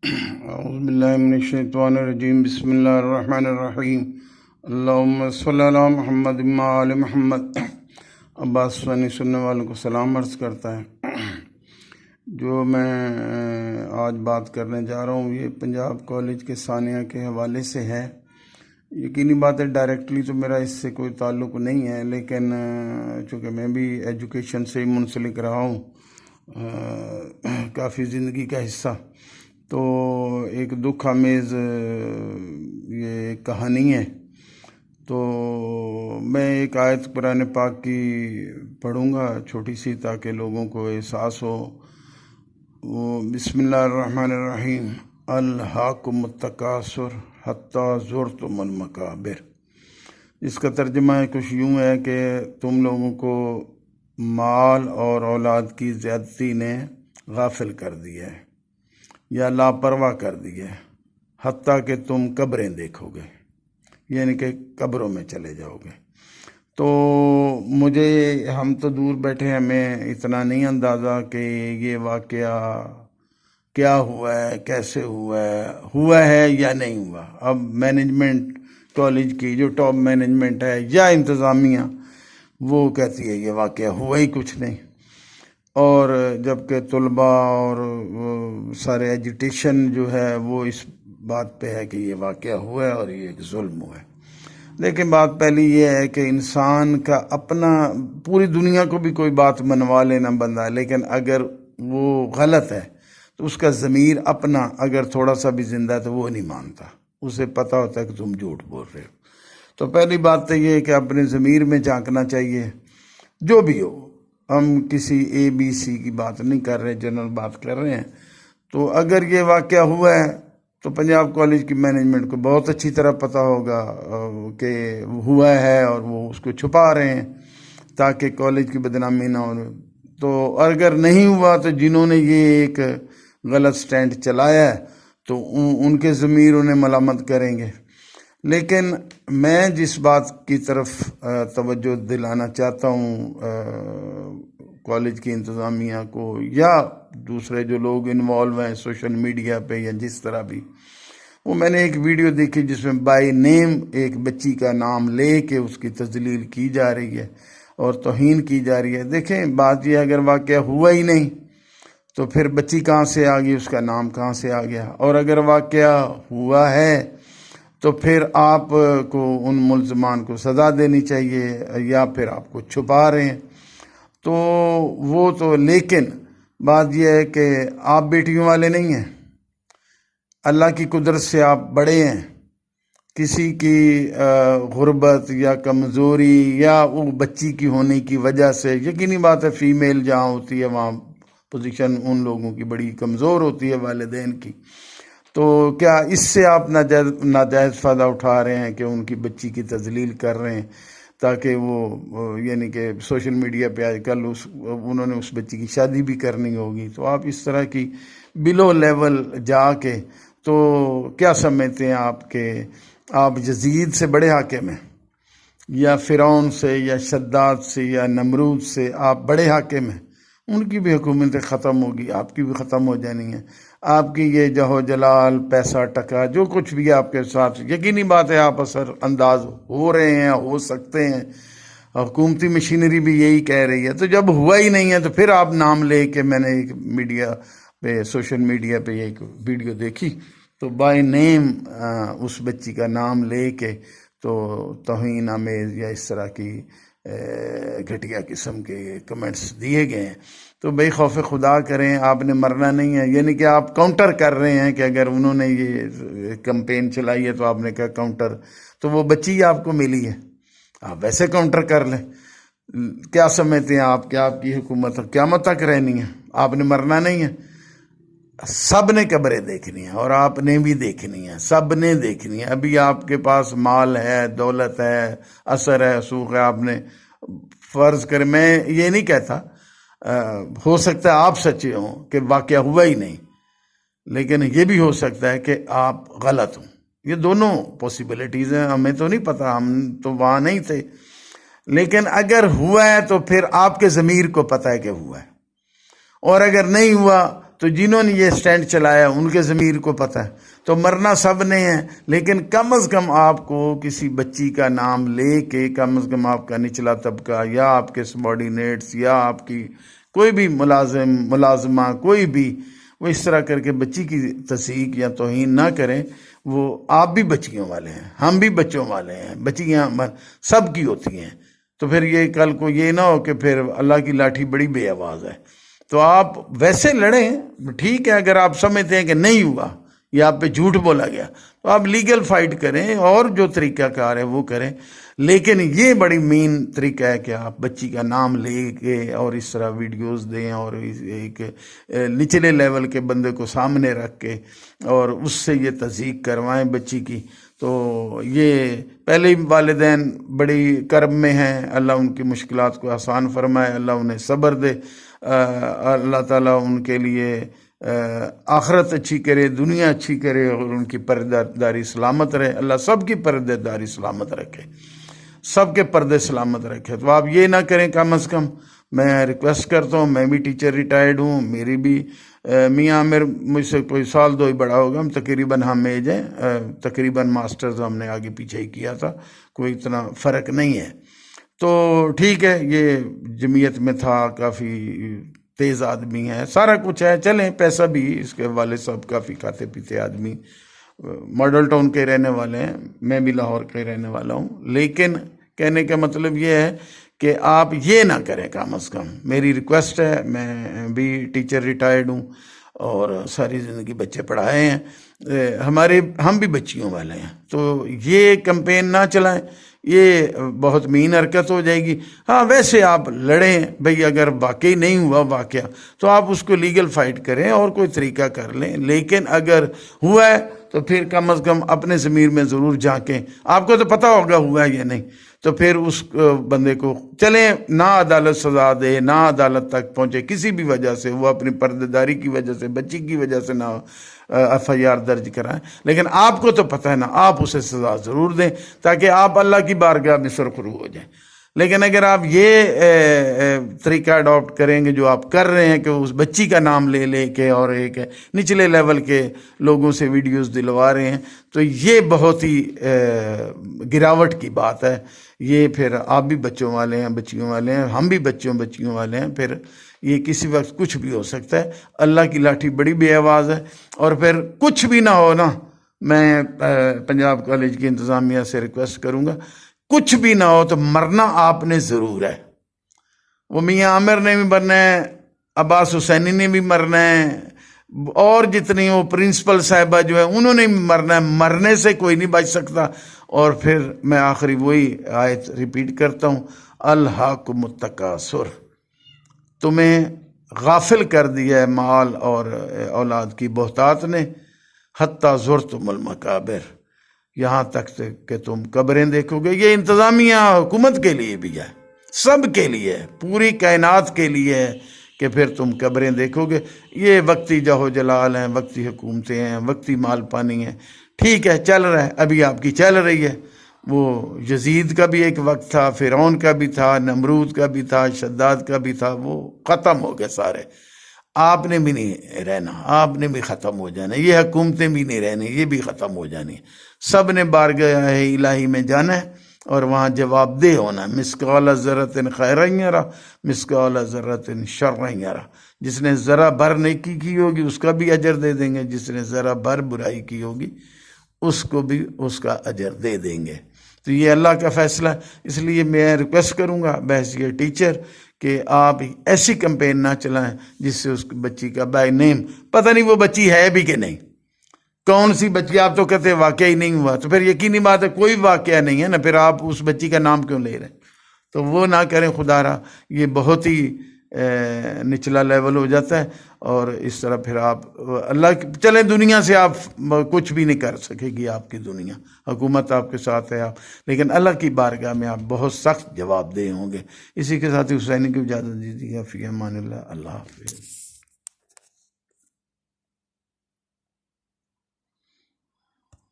اعوذ باللہ من الشیطان الرجیم، بسم اللہ الرحمن الرحیم، اللہم صلی علی محمد وعلی محمد۔ عباس ثانی سننے والوں کو سلام عرض کرتا ہے۔ جو میں آج بات کرنے جا رہا ہوں یہ پنجاب کالج کے ثانیہ کے حوالے سے ہے۔ یقینی بات ہے ڈائریکٹلی تو میرا اس سے کوئی تعلق نہیں ہے، لیکن چونکہ میں بھی ایجوکیشن سے ہی منسلک رہا ہوں کافی زندگی کا حصہ، تو ایک دکھ آمیز یہ ایک کہانی ہے۔ تو میں ایک آیت قرآن پاک کی پڑھوں گا چھوٹی سی، تاکہ لوگوں کو احساس ہو۔ وہ بسم اللہ الرحمن الرحیم، الہاکم التکاثر حتی زرتم المقابر، جس کا ترجمہ کچھ یوں ہے کہ تم لوگوں کو مال اور اولاد کی زیادتی نے غافل کر دیا ہے یا لاپرواہ کر دی ہے، حتیٰ کہ تم قبریں دیکھو گے، یعنی کہ قبروں میں چلے جاؤ گے۔ تو ہم تو دور بیٹھے، ہمیں اتنا نہیں اندازہ کہ یہ واقعہ کیا ہوا ہے، کیسے ہوا ہے یا نہیں ہوا۔ اب مینجمنٹ کالج کی جو ٹاپ مینجمنٹ ہے یا انتظامیہ، وہ کہتی ہے یہ واقعہ ہوا ہی کچھ نہیں، اور جبکہ طلباء اور سارے ایجوٹیشن جو ہے وہ اس بات پہ ہے کہ یہ واقعہ ہوا ہے اور یہ ایک ظلم ہوا ہے۔ لیکن بات پہلی یہ ہے کہ انسان کا اپنا، پوری دنیا کو بھی کوئی بات منوا لینا بندہ، لیکن اگر وہ غلط ہے تو اس کا ضمیر اپنا اگر تھوڑا سا بھی زندہ ہے تو وہ نہیں مانتا، اسے پتہ ہوتا ہے کہ تم جھوٹ بول رہے ہو۔ تو پہلی بات تو یہ ہے کہ اپنے ضمیر میں جھانکنا چاہیے، جو بھی ہو۔ ہم کسی اے بی سی کی بات نہیں کر رہے، جنرل بات کر رہے ہیں۔ تو اگر یہ واقعہ ہوا ہے تو پنجاب کالج کی مینجمنٹ کو بہت اچھی طرح پتہ ہوگا کہ ہوا ہے، اور وہ اس کو چھپا رہے ہیں تاکہ کالج کی بدنامی نہ ہو۔ تو اگر نہیں ہوا تو جنہوں نے یہ ایک غلط سٹینڈ چلایا ہے تو ان کے ضمیر انہیں ملامت کریں گے۔ لیکن میں جس بات کی طرف توجہ دلانا چاہتا ہوں کالج کی انتظامیہ کو یا دوسرے جو لوگ انوالو ہیں سوشل میڈیا پہ یا جس طرح بھی، وہ میں نے ایک ویڈیو دیکھی جس میں بائی نیم ایک بچی کا نام لے کے اس کی تذلیل کی جا رہی ہے اور توہین کی جا رہی ہے۔ دیکھیں بات یہ، اگر واقعہ ہوا ہی نہیں تو پھر بچی کہاں سے آ گئی، اس کا نام کہاں سے آ گیا؟ اور اگر واقعہ ہوا ہے تو پھر آپ کو ان ملزمان کو سزا دینی چاہیے، یا پھر آپ کو چھپا رہے ہیں تو وہ تو۔ لیکن بات یہ ہے کہ آپ بیٹیوں والے نہیں ہیں، اللہ کی قدرت سے آپ بڑے ہیں۔ کسی کی غربت یا کمزوری یا وہ بچی کی ہونے کی وجہ سے، یقینی بات ہے فیمیل جہاں ہوتی ہے وہاں پوزیشن ان لوگوں کی بڑی کمزور ہوتی ہے، والدین کی۔ تو کیا اس سے آپ ناجائز فائدہ اٹھا رہے ہیں کہ ان کی بچی کی تذلیل کر رہے ہیں تاکہ وہ، یعنی کہ سوشل میڈیا پہ آج کل انہوں نے اس بچی کی شادی بھی کرنی ہوگی، تو آپ اس طرح کی بلو لیول جا کے تو کیا سمجھتے ہیں آپ کہ آپ یزید سے بڑے حاکم ہیں، یا فرعون سے یا شداد سے یا نمرود سے آپ بڑے حاکم ہیں؟ ان کی بھی حکومت ختم ہوگی، آپ کی بھی ختم ہو جانی ہے۔ آپ کی یہ جہو جلال، پیسہ ٹکا، جو کچھ بھی آپ کے ساتھ، یقینی بات ہے آپ اثر انداز ہو رہے ہیں، ہو سکتے ہیں۔ حکومتی مشینری بھی یہی کہہ رہی ہے۔ تو جب ہوا ہی نہیں ہے تو پھر آپ نام لے کے، میں نے ایک میڈیا پہ، سوشل میڈیا پہ ایک ویڈیو دیکھی تو بائی نیم اس بچی کا نام لے کے تو توہین آمیز یا اس طرح کی گھٹیا قسم کے کمنٹس دیے گئے ہیں۔ تو بھائی خوف خدا کریں، آپ نے مرنا نہیں ہے، یعنی کہ آپ کاؤنٹر کر رہے ہیں کہ اگر انہوں نے یہ کمپین چلائی ہے تو آپ نے کہا کاؤنٹر، تو وہ بچی آپ کو ملی ہے، آپ ویسے کاؤنٹر کر لیں۔ کیا سمجھتے ہیں آپ کہ آپ کی حکومت قیامت تک رہنی ہے؟ آپ نے مرنا نہیں ہے۔ سب نے قبریں دیکھنی ہے، اور آپ نے بھی دیکھنی ہے، سب نے دیکھنی ہے۔ ابھی آپ کے پاس مال ہے، دولت ہے، اثر ہے، سوق ہے، آپ نے فرض کریں، میں یہ نہیں کہتا، ہو سکتا ہے آپ سچے ہوں کہ واقعہ ہوا ہی نہیں، لیکن یہ بھی ہو سکتا ہے کہ آپ غلط ہوں۔ یہ دونوں پاسبلٹیز ہیں، ہمیں تو نہیں پتہ، ہم تو وہاں نہیں تھے۔ لیکن اگر ہوا ہے تو پھر آپ کے ضمیر کو پتہ ہے کہ ہوا ہے، اور اگر نہیں ہوا تو جنہوں نے یہ سٹینڈ چلایا ان کے ضمیر کو پتہ ہے. تو مرنا سب نے ہے، لیکن کم از کم آپ کو کسی بچی کا نام لے کے، کم از کم آپ کا نچلا طبقہ یا آپ کے سبارڈینیٹس یا آپ کی کوئی بھی ملازمہ کوئی بھی، وہ اس طرح کر کے بچی کی تضحیک یا توہین نہ کریں. وہ آپ بھی بچیوں والے ہیں، ہم بھی بچوں والے ہیں، بچیاں سب کی ہوتی ہیں. تو پھر یہ کل کو یہ نہ ہو کہ پھر اللہ کی لاٹھی بڑی بے آواز ہے. تو آپ ویسے لڑیں، ٹھیک ہے. اگر آپ سمجھتے ہیں کہ نہیں ہوا یا آپ پہ جھوٹ بولا گیا تو آپ لیگل فائٹ کریں اور جو طریقہ کار ہے وہ کریں. لیکن یہ بڑی مین طریقہ ہے کہ آپ بچی کا نام لے کے اور اس طرح ویڈیوز دیں اور ایک نچلے لیول کے بندے کو سامنے رکھ کے اور اس سے یہ تضحیک کروائیں بچی کی. تو یہ پہلے ہی والدین بڑی کرب میں ہیں، اللہ ان کی مشکلات کو آسان فرمائے، اللہ انہیں صبر دے، اللہ تعالیٰ ان کے لیے آخرت اچھی کرے، دنیا اچھی کرے اور ان کی پردہ داری سلامت رہے. اللہ سب کی پردہ داری سلامت رکھے، سب کے پردے سلامت رکھے. تو آپ یہ نہ کریں. کم از کم میں ریکویسٹ کرتا ہوں، میں بھی ٹیچر ریٹائرڈ ہوں، میری بھی میاں عامر مجھ سے کوئی سال دو ہی بڑا ہوگا، ہم تقریباً ہم ایج ہیں، تقریباً ماسٹرز ہم نے آگے پیچھے ہی کیا تھا، کوئی اتنا فرق نہیں ہے. تو ٹھیک ہے، یہ جمعیت میں تھا، کافی تیز آدمی ہے، سارا کچھ ہے، چلیں پیسہ بھی. اس کے والد صاحب کافی کھاتے پیتے آدمی، ماڈل ٹاؤن کے رہنے والے ہیں، میں بھی لاہور کے رہنے والا ہوں. لیکن کہنے کا مطلب یہ ہے کہ آپ یہ نہ کریں. کم از کم میری ریکویسٹ ہے، میں بھی ٹیچر ریٹائرڈ ہوں اور ساری زندگی بچے پڑھائے ہیں، ہم بھی بچیوں والے ہیں. تو یہ کمپین نہ چلائیں، یہ بہت مین حرکت ہو جائے گی. ہاں ویسے آپ لڑیں بھئی، اگر واقعی نہیں ہوا واقعہ تو آپ اس کو لیگل فائٹ کریں اور کوئی طریقہ کر لیں. لیکن اگر ہوا ہے تو پھر کم از کم اپنے ضمیر میں ضرور جھانکیں. آپ کو تو پتہ ہوگا ہوا ہے یا نہیں، تو پھر اس بندے کو چلیں نہ عدالت سزا دے، نہ عدالت تک پہنچے کسی بھی وجہ سے، وہ اپنی پردہ داری کی وجہ سے، بچی کی وجہ سے نہ ایف آئی آر درج کرائیں. لیکن آپ کو تو پتہ ہے نا، آپ اسے سزا ضرور دیں تاکہ آپ اللہ کی بارگاہ میں سرخرو ہو جائیں. لیکن اگر آپ یہ طریقہ اڈاپٹ کریں گے جو آپ کر رہے ہیں کہ اس بچی کا نام لے لے کے اور ایک نچلے لیول کے لوگوں سے ویڈیوز دلوا رہے ہیں، تو یہ بہت ہی گراوٹ کی بات ہے. یہ پھر آپ بھی بچوں والے ہیں، بچیوں والے ہیں، ہم بھی بچیوں والے ہیں. پھر یہ کسی وقت کچھ بھی ہو سکتا ہے. اللہ کی لاٹھی بڑی بے آواز ہے. اور پھر کچھ بھی نہ ہو نا، میں پنجاب کالج کی انتظامیہ سے ریکویسٹ کروں گا، کچھ بھی نہ ہو تو مرنا آپ نے ضرور ہے. وہ میاں عامر نے بھی مرنا ہے، عباس حسینی نے بھی مرنا ہے، اور جتنی وہ پرنسپل صاحبہ جو ہے انہوں نے بھی مرنا ہے. مرنے سے کوئی نہیں بچ سکتا. اور پھر میں آخری وہی آیت ریپیٹ کرتا ہوں، الہاکم التکاثر، تمہیں غافل کر دیا ہے مال اور اولاد کی بہتات نے، حتیٰ زرتم المقابر، یہاں تک کہ تم قبریں دیکھو گے. یہ انتظامیہ حکومت کے لیے بھی ہے، سب کے لیے، پوری کائنات کے لیے ہے کہ پھر تم قبریں دیکھو گے. یہ وقتی جہو جلال ہیں، وقتی حکومتیں ہیں، وقتی مال پانی ہیں. ٹھیک ہے، چل رہا ہے، ابھی آپ کی چل رہی ہے. وہ یزید کا بھی ایک وقت تھا، فرعون کا بھی تھا، نمرود کا بھی تھا، شداد کا بھی تھا، وہ ختم ہو گئے سارے. آپ نے بھی نہیں رہنا، آپ نے بھی ختم ہو جانا. یہ حکومتیں بھی نہیں رہنی، یہ بھی ختم ہو جانی. سب نے بارگاہ الہی میں جانا ہے اور وہاں جواب دہ ہونا. مثقال ذرۃ خیرا یرہ، مثقال ذرۃ شرا یرہ. جس نے ذرا بھر نیکی کی ہوگی اس کا بھی اجر دے دیں گے، جس نے ذرا بھر برائی کی ہوگی اس کو بھی اس کا اجر دے دیں گے. تو یہ اللہ کا فیصلہ. اس لیے میں ریکویسٹ کروں گا بحیثیت ٹیچر کہ آپ ایسی کمپین نہ چلائیں جس سے اس بچی کا بائی نیم پتہ نہیں وہ بچی ہے بھی کہ نہیں. کون سی بچی؟ آپ تو کہتے ہیں واقعہ ہی نہیں ہوا، تو پھر یقینی بات ہے کوئی واقعہ نہیں ہے نا، پھر آپ اس بچی کا نام کیوں لے رہے ہیں؟ تو وہ نہ کریں خدا را. یہ بہت ہی نچلا لیول ہو جاتا ہے. اور اس طرح پھر آپ اللہ چلیں، دنیا سے آپ کچھ بھی نہیں کر سکے گی. آپ کی دنیا، حکومت آپ کے ساتھ ہے، آپ لیکن اللہ کی بارگاہ میں آپ بہت سخت جواب دہ ہوں گے. اسی کے ساتھ حسینی کی اجازت دیجیے. فی امان اللہ. اللہ حافظ.